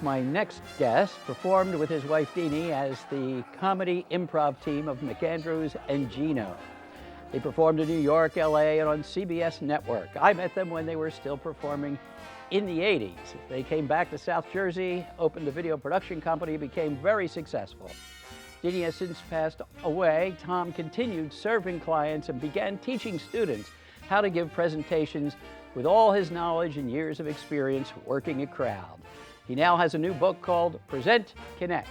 My next guest performed with his wife Deanie as the comedy improv team of McAndrews and Gino. They performed in New York, LA, and on CBS Network. I met them when they were still performing in the 80s. They came back to South Jersey, opened a video production company, became very successful. Deanie has since passed away. Tom continued serving clients and began teaching students how to give presentations with all his knowledge and years of experience working a crowd. He now has a new book called Present Connect.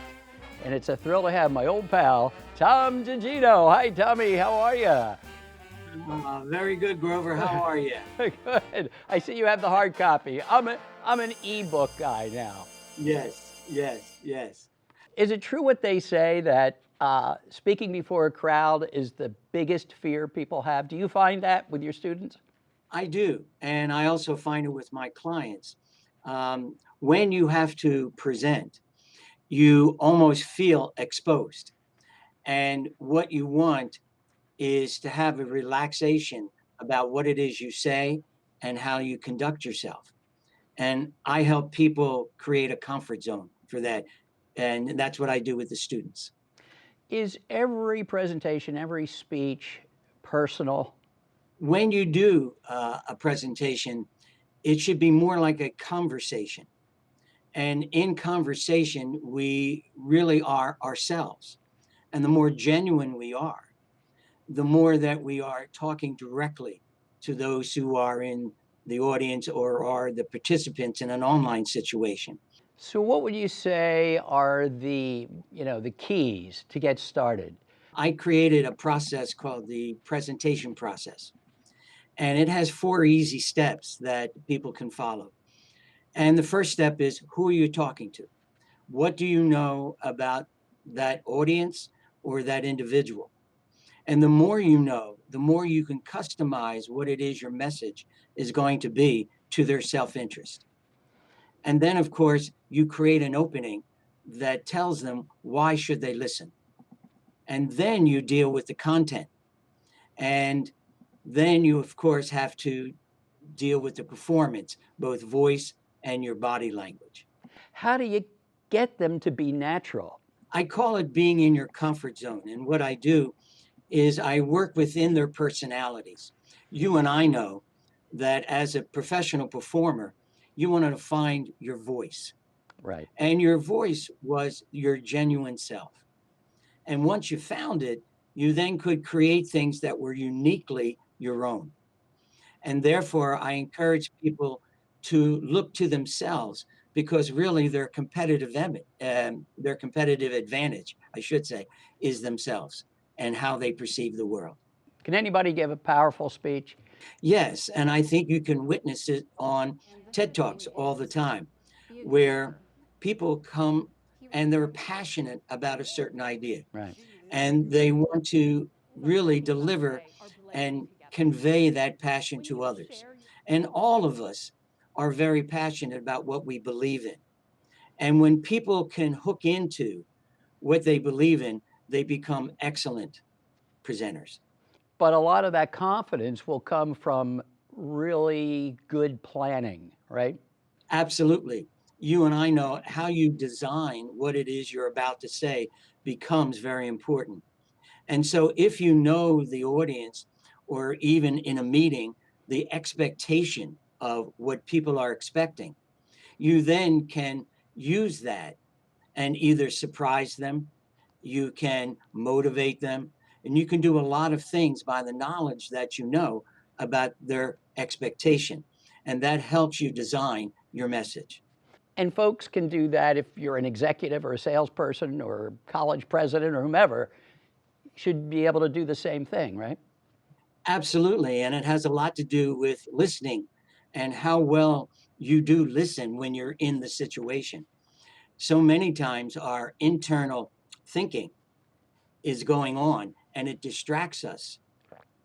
And it's a thrill to have my old pal, Tom Guggino. Hi, Tommy, how are you? Very good, Grover. How are you? Good. I see you have the hard copy. I'm an e-book guy now. Yes. Is it true what they say that speaking before a crowd is the biggest fear people have? Do you find that with your students? I do. And I also find it with my clients. When you have to present, you almost feel exposed. And what you want is to have a relaxation about what it is you say and how you conduct yourself. And I help people create a comfort zone for that. And that's what I do with the students. Is every presentation, every speech personal? When you do a presentation, it should be more like a conversation. And in conversation, we really are ourselves. And the more genuine we are, the more that we are talking directly to those who are in the audience or are the participants in an online situation. So what would you say are the keys to get started? I created a process called the presentation process. And it has 4 easy steps that people can follow. And the first step is, who are you talking to? What do you know about that audience or that individual? And the more you know, the more you can customize what it is your message is going to be to their self-interest. And then, of course, you create an opening that tells them why should they listen. And then you deal with the content. And then you, of course, have to deal with the performance, both voice and your body language. How do you get them to be natural? I call it being in your comfort zone. And what I do is I work within their personalities. You and I know that as a professional performer, you wanted to find your voice. Right. And your voice was your genuine self. And once you found it, you then could create things that were uniquely your own. And therefore, I encourage people to look to themselves, because really their competitive advantage, I should say, is themselves and how they perceive the world. Can anybody give a powerful speech? Yes, and I think you can witness it on TED Talks all the time, where people come and they're passionate about a certain idea. Right. And they want to really deliver and convey that passion to others. And all of us are very passionate about what we believe in. And when people can hook into what they believe in, they become excellent presenters. But a lot of that confidence will come from really good planning, right? Absolutely. You and I know how you design what it is you're about to say becomes very important. And so if you know the audience, or even in a meeting, the expectation of what people are expecting, you then can use that and either surprise them, you can motivate them, and you can do a lot of things by the knowledge that you know about their expectation. And that helps you design your message. And folks can do that if you're an executive or a salesperson or college president or whomever, should be able to do the same thing, right? Absolutely. And it has a lot to do with listening and how well you do listen when you're in the situation. So many times our internal thinking is going on and it distracts us.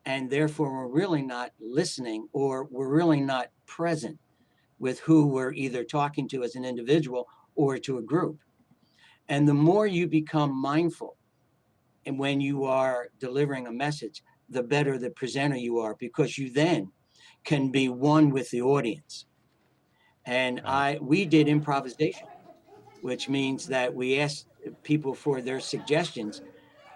And therefore, we're really not listening, or we're really not present with who we're either talking to as an individual or to a group. And the more you become mindful and when you are delivering a message, the better the presenter you are, because you then can be one with the audience. And we did improvisation. which means that we ask people for their suggestions,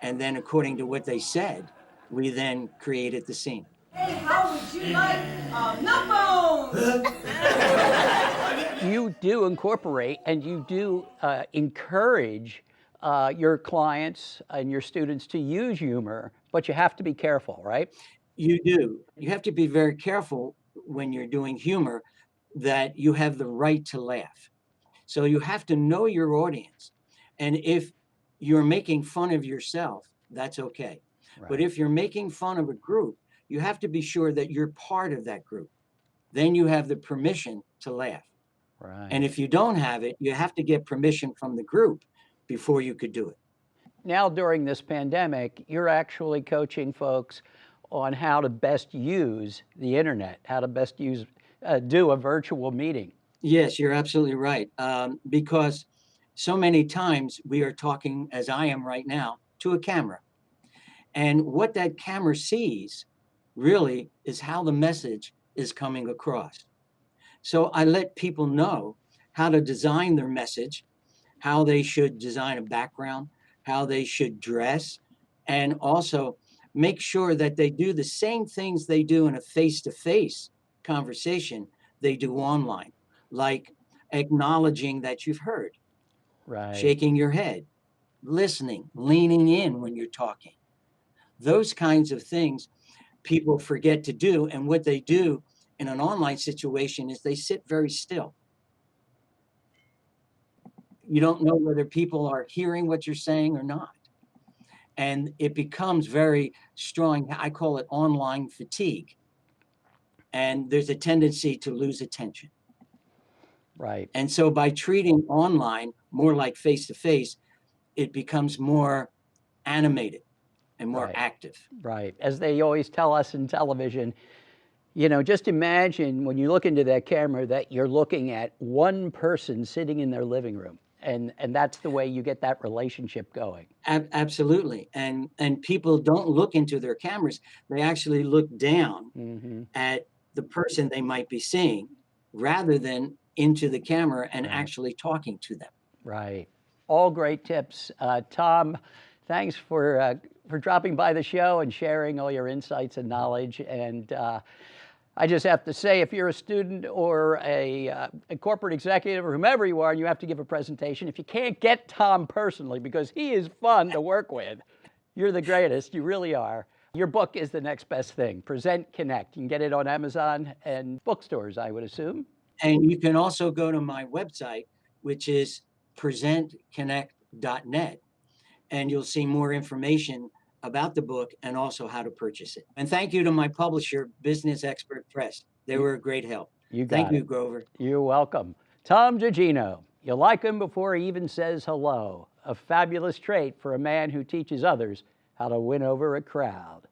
and then according to what they said, we then created the scene. Hey, how would you like nut bone? You do incorporate and you do encourage your clients and your students to use humor, but you have to be careful, right? You do. You have to be very careful when you're doing humor that you have the right to laugh. So you have to know your audience. And if you're making fun of yourself, that's okay. But Right. if you're making fun of a group, you have to be sure that you're part of that group. Then you have the permission to laugh. Right. And if you don't have it, you have to get permission from the group before you could do it. Now, during this pandemic, you're actually coaching folks on how to best use the internet, how to best do a virtual meeting. Yes, you're absolutely right. Because so many times we are talking, as I am right now, to a camera. And what that camera sees really is how the message is coming across. So I let people know how to design their message, how they should design a background, how they should dress, and also make sure that they do the same things they do in a face-to-face conversation, they do online, like acknowledging that you've heard, Right. shaking your head, listening, leaning in when you're talking. Those kinds of things people forget to do. And what they do in an online situation is they sit very still. You don't know whether people are hearing what you're saying or not. And it becomes very strong. I call it online fatigue. And there's a tendency to lose attention. Right. And so by treating online more like face to face, it becomes more animated and more Right. active. Right. As they always tell us in television, just imagine when you look into that camera that you're looking at one person sitting in their living room. And that's the way you get that relationship going. Absolutely. And people don't look into their cameras. They actually look down Mm-hmm. at the person they might be seeing rather than into the camera and Right. actually talking to them. Right. All great tips. Tom, thanks for dropping by the show and sharing all your insights and knowledge. And I just have to say, if you're a student or a corporate executive or whomever you are, and you have to give a presentation, if you can't get Tom personally, because he is fun to work with, you're the greatest. You really are. Your book is the next best thing. Present Connect. You can get it on Amazon and bookstores, I would assume. And you can also go to my website, which is presentconnect.net, and you'll see more information about the book and also how to purchase it. And thank you to my publisher, Business Expert Press. They were a great help. You got Thank it. you, Grover. You're welcome. Tom Guggino. You like him before he even says hello. A fabulous trait for a man who teaches others how to win over a crowd.